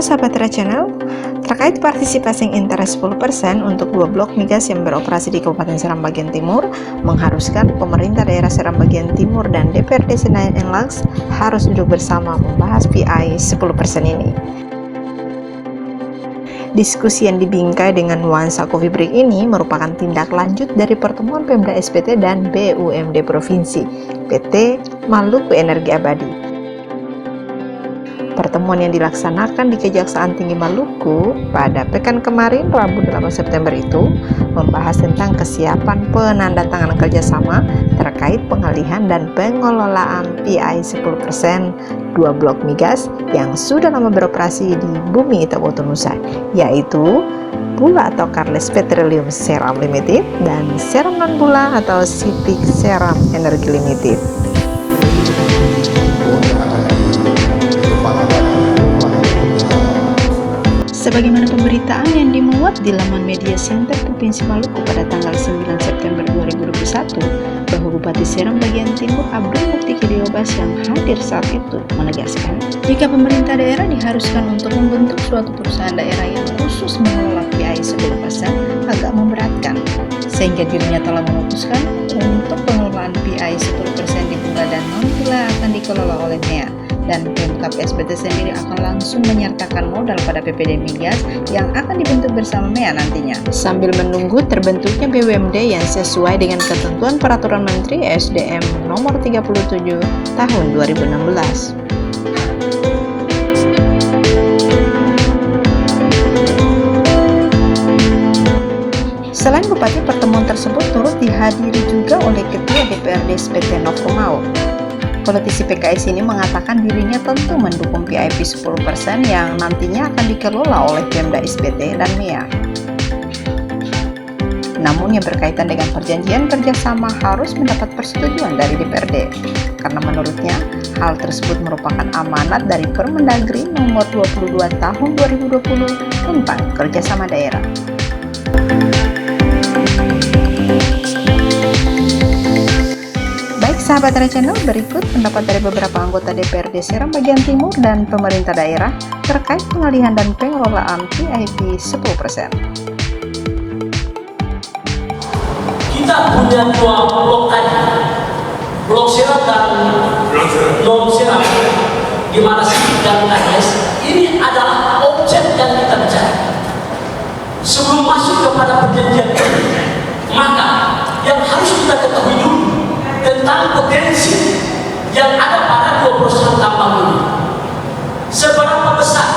Halo sahabat Tera Channel, terkait partisipasi interest 10% untuk 2 blok migas yang beroperasi di Kabupaten Seram bagian Timur, mengharuskan pemerintah daerah Seram bagian Timur dan DPRD Senayan Enlaks harus duduk bersama membahas PI 10% ini. Diskusi yang dibingkai dengan nuansa coffee break ini merupakan tindak lanjut dari pertemuan Pemda SPT dan BUMD Provinsi, PT Maluku Energi Abadi. Pertemuan yang dilaksanakan di Kejaksaan Tinggi Maluku pada pekan kemarin Rabu 8 September itu membahas tentang kesiapan penandatanganan kerjasama terkait pengalihan dan pengelolaan PI 10% 2 blok migas yang sudah lama beroperasi di Bumi Itaboto Nusa, yaitu Bula atau Carles Petroleum Seram Limited dan Seram Non Bula atau Sitik Seram Energi Limited. Sebagaimana pemberitaan yang dimuat di laman media center Provinsi Maluku pada tanggal 9 September 2021 bahwa Bupati Seram bagian Timur Abdul Mukti Kidiobas yang hadir saat itu menegaskan jika pemerintah daerah diharuskan untuk membentuk suatu perusahaan daerah yang khusus mengelola PI 10% agak memberatkan, sehingga dirinya telah memutuskan untuk pengelolaan PI 10% di Bula dan Non Bula akan dikelola oleh MEA, dan Pemkab SPT sendiri akan langsung menyertakan modal pada PPD Migas yang akan dibentuk bersama MEA nantinya, sambil menunggu terbentuknya BUMD yang sesuai dengan ketentuan Peraturan Menteri SDM Nomor 37 Tahun 2016. Selain Bupati, pertemuan tersebut turut dihadiri juga oleh Ketua DPRD SPT Novromau. Politisi PKS ini mengatakan dirinya tentu mendukung PIP 10% yang nantinya akan dikelola oleh Pemda SPT dan MEA. Namun yang berkaitan dengan perjanjian kerjasama harus mendapat persetujuan dari DPRD, karena menurutnya hal tersebut merupakan amanat dari Permendagri Nomor 22 Tahun 2020 tentang kerjasama daerah. Sahabat Tera Channel, berikut pendapat dari beberapa anggota DPRD Seram bagian Timur dan pemerintah daerah terkait pengalihan dan pengelolaan PIP 10%. Kita punya dua blok tadi, blok Seram dan non Seram, di mana Sitik dan KS ini adalah objek yang kita bicara. Sebelum masuk kepada perjanjian ini, maka yang harus kita ketahui dulu tentang potensi yang ada pada dua perusahaan tambang ini. Seberapa besar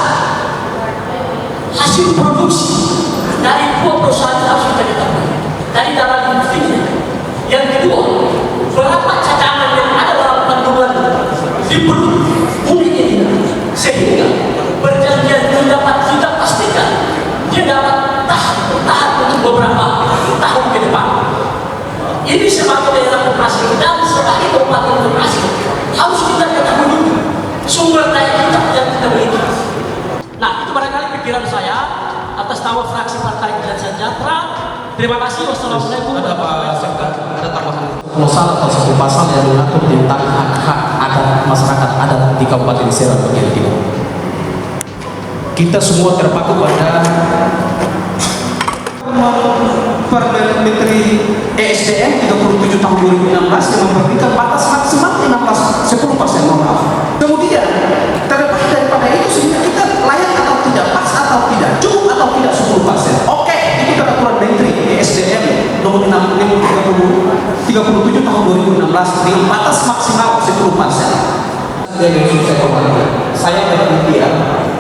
hasil produksi dari dua perusahaan ini harus kita ketahui dari dalam industrinya. Yang kedua, berapa cadangan yang ada dalam kandungan di perut bumi ini, sehingga perjanjian itu dapat kita pastikan dia dapat tahan untuk beberapa tahun ke depan. Ini sebagai daerah operasi dan sebagai kabupaten operasi harus kita ketahui dulu sumber daya kita yang kita miliki. Nah, itu barangkali pikiran saya atas nama fraksi Partai Keadilan Sejahtera. Terima kasih. Wassalamualaikum. Ada Pak Sekda, ada tambahan proposal atau satu pasal yang mengatur tentang hak-hak adat masyarakat adat di Kabupaten Seram bagian Timur. Kita semua terpaku pada Permen Menteri ESDM 37 tahun 2016 yang memberikan batas maksimal 10% normal. Kemudian terlepas daripada itu sehingga kita layak atau tidak, pas atau tidak, cukup atau tidak 10%. Oke, itu peraturan Menteri ESDM nomor 37 tahun 2016 dengan batas maksimal 10%. Saya berpikir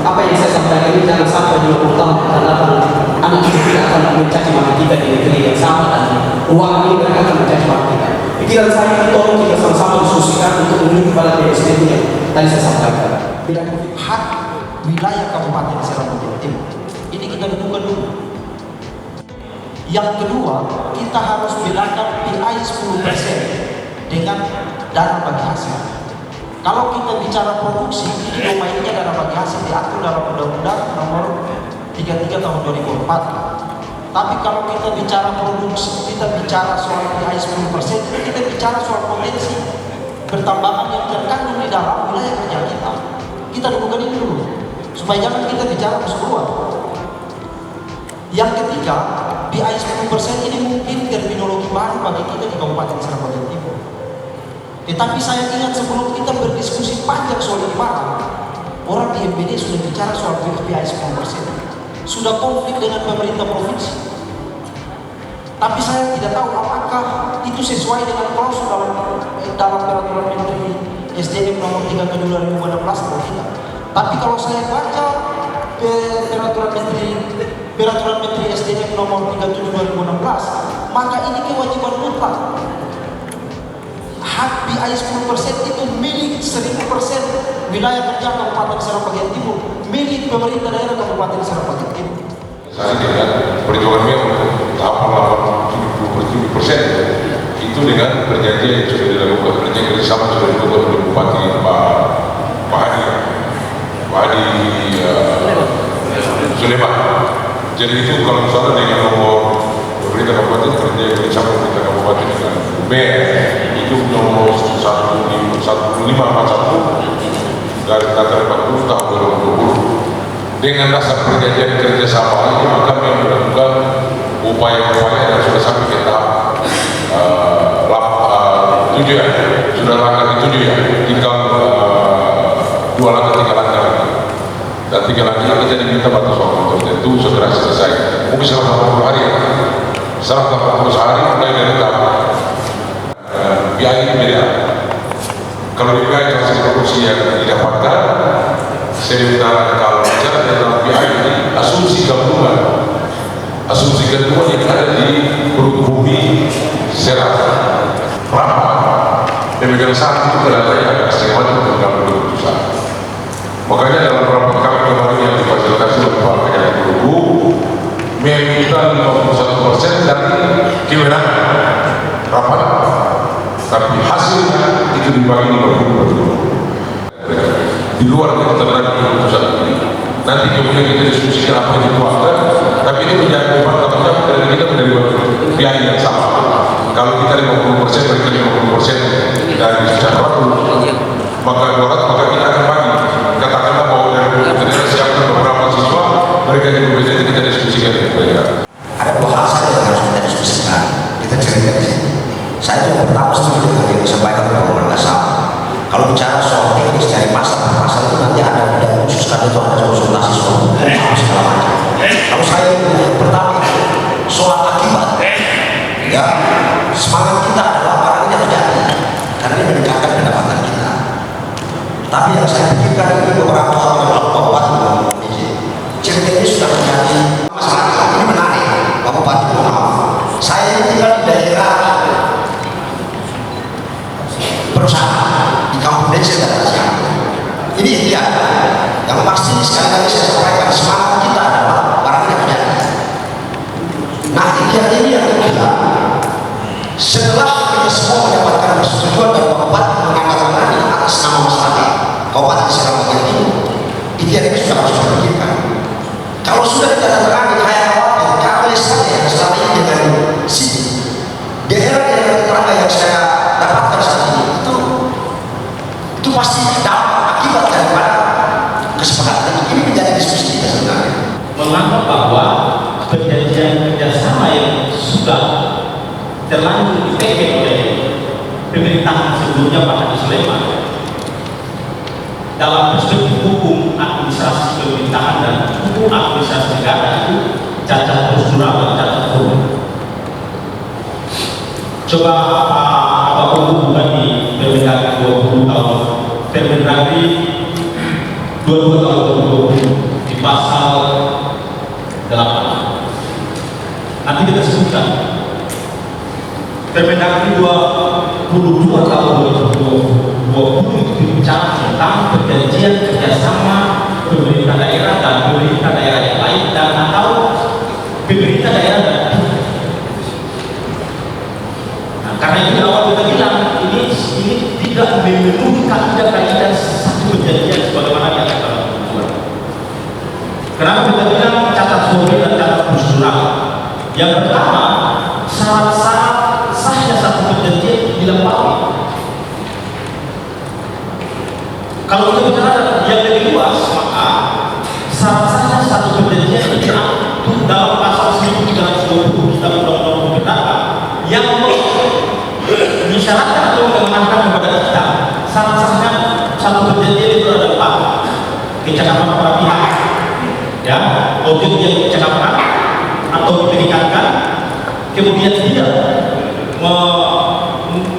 apa yang saya sampaikan ini jangan sampai 20 tahun karena anak itu tidak akan mencaci maki kita di negeri yang sama dan uang ini mereka akan mencaci maki kita. Pikiran saya ini tolong kita sama-sama diskusikan untuk menuju kepada DSD yang tadi saya sampaikan. Tidak hak wilayah Kabupaten Seram bagian Timur. Ini kita dukung dulu. Yang kedua, kita harus bedakan PI 10% dengan dana bagi hasil. Kalau kita bicara produksi, ini domainnya dana bagi hasil diatur dalam Undang-Undang Nomor 33 Tahun 2004. Tapi kalau kita bicara produksi, kita bicara soal PI 10%, kita bicara soal potensi pertambangan yang terkandung di dalam wilayah kerja kita. Kita lakukan ini dulu. supaya jangan kita bicara keseluruhan. Yang ketiga, BI 10% ini mungkin terminologi baru bagi kita di Kabupaten Serang Bagian Timur. Tetapi saya ingat sebelum kita berdiskusi panjang soal ini, orang di MPD sudah bicara soal BI 10%, sudah konflik dengan pemerintah provinsi. Tapi saya tidak tahu apakah itu sesuai dengan klausul dalam peraturan Menteri SDM nomor 3 tahun 2016 atau tidak. Tapi kalau saya baca peraturan Menteri SDM nomor 37 2016, maka ini kewajiban mutlak. Hak BI 10% itu milik 1000% wilayah kerja Kabupaten Serang Bagian Timur, milik pemerintah daerah Kabupaten Serang Bagian Timur. Saya dengan perjuangannya untuk tahap 70% itu dengan perjanjian yang sudah dilakukan, perjanjian kerjasama sudah dilakukan oleh Bupati Pak Hadi Sulaiman. Jadi itu kalau misalnya dengan nomor pemerintah kabupaten, perjanjian kerjasama pemerintah kabupaten dengan BR itu nomor 1541 dari Data 40 tahun 2020. Dengan dasar perjanjian kerjasama ini maka kami melakukan upaya-upaya dan sudah sampai ke tahap 7 ya, sudah langkah ke 7 ya, tinggal 2 langkah 3 langkah lagi, dan 3 langkah lagi jadi minta batas waktu tertentu segera selesai, mungkin selama 40 hari, selama 40 hari mulai dari tahap biaya ini beda. Kalau biaya hasil produksi yang didapatkan sementara kalau bicara tentang BI ini asumsi gabungan yang ada di perut bumi Serang Rapat demikian saat itu keadaannya agak setengah untuk mengambil keputusan. Makanya dalam rapat kami kemarin yang difasilitasi oleh Pak Kejati Lugu meminta 51% dari kewenangan rapat, tapi hasilnya itu dibagi 50%. Di luar kita terhadap keputusan ini. Nanti kemudian kita diskusikan apa yang dituangkan, tapi ini menjadi beban tanggung dari kita menerima biaya yang sama. Kalau kita 50%, mereka 50% dari secara waktu, maka 200, maka kita akan bagi. Katakanlah bahwa dari kita siapkan beberapa siswa, mereka yang berbeda kita diskusikan dengan mereka. Ada 2 hal saja yang harus kita diskusikan. Kita cerita di sini. Saya juga pertama setuju dengan yang disampaikan oleh Pak Nasam. Kalau bicara soal teknis dari pasal per pasal itu nanti ada khusus karena itu ada konsultasi soal hukum segala macam. Kalau saya yang pertama soal akibat, ya semangat kita adalah barangnya terjadi karena ini meningkatkan pendapatan kita. Tapi yang saya pikirkan ini beberapa hal yang Bapak Bupati cerita ini sudah terjadi masalah ini menarik. Bapak Bupati maaf, saya ini tinggal di daerah perusahaan di kampung desa dan siapa. Ini lihat, yang pasti sekali lagi saya sampaikan semangat kita adalah barangnya terjadi. Nah, ikhtiar ini yang kedua, setelah kita semua mendapatkan persetujuan dari Bapak Bupati menandatangani atas nama masyarakat Kabupaten Serang Bagian Timur, ikhtiar ini sudah harus dipikirkan. Kalau sudah ditandatangani, saya khawatir kalau saya yang selama ini dengan Siti, daerah-daerah tetangga yang saya dapatkan saat ini itu pasti dampak akibat daripada kesepakatan ini menjadi diskusi kita sebenarnya. Menganggap bahwa perjanjian kerjasama yang sudah terlanjur dipegang oleh pemerintahan sebelumnya Pak Hadi Sulaiman dalam perspektif hukum administrasi pemerintahan dan hukum administrasi negara itu cacat prosedural dan cacat hukum. Coba apa hubungan di Permendagri 20 tahun Permendagri 22 tahun 2020 di pasal 8. Nanti kita sebutkan Permendagri 22 tahun 2020 itu bicara tentang perjanjian kerjasama pemerintah daerah dan pemerintah daerah yang lain dan atau pemerintah daerah dan karena itu awal kita bilang ini tidak memenuhi kaidah satu perjanjian sebagaimana yang kita lakukan. Kenapa kita bilang cacat formil dan cacat prosedural? Yang pertama, syarat-syarat sahnya satu perjanjian dilampaui. Kalau kita bicara yang lebih luas, maka mengisyaratkan atau mengamanahkan kepada kita salah satunya satu perjanjian itu ada 4 kecakapan para pihak, ya, objek yang dicakapkan atau diberikan, kemudian tidak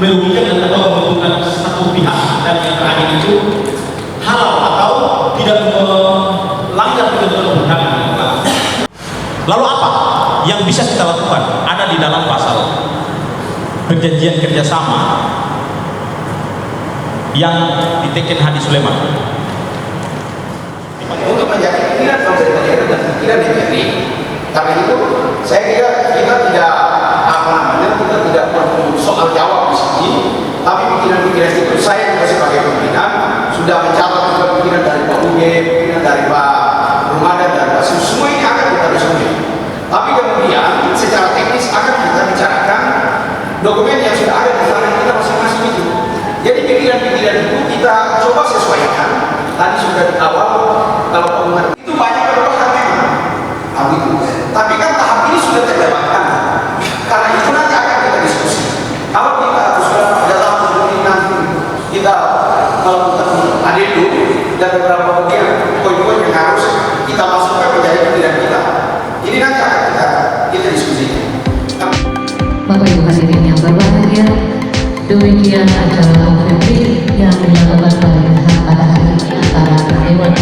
merugikan atau menguntungkan satu pihak, dan yang terakhir itu halal atau tidak melanggar ketentuan undang-undang. Lalu apa yang bisa kita lakukan? Ada di dalam pasal perjanjian kerjasama yang diteken Hadi Sulaiman. Untuk menjadi pimpinan konsep daerah dan pimpinan DPRD. Karena itu saya kira kita tidak kita tidak perlu soal jawab di sini, tapi pikiran-pikiran itu saya juga sebagai pimpinan sudah mencatat juga pikiran dari Pak Uge, pikiran dari Pak Ramadan dan Pak Sim, semua ini akan kita diskusi. Tapi kemudian secara teknis akan kita bicarakan dokumen yang sudah ada di tangan kita masing-masing itu. Jadi pikiran-pikiran itu kita coba sesuaikan. Tadi sudah di awal kalau pengumuman itu banyak berbahagia memang. Tapi kan tahap ini sudah terlewatkan. Karena itu nanti akan kita diskusi. Kalau kita sudah dalam kemungkinan kita melakukan adil dan beberapa bagian poin-poin yang harus kita masukkan menjadi pikiran kita. Ini nanti akan kita diskusikan. Bapak Ibu hadirin yang berbahagia, demikian acara konferensi yang dilakukan pada hari ini antara Dewan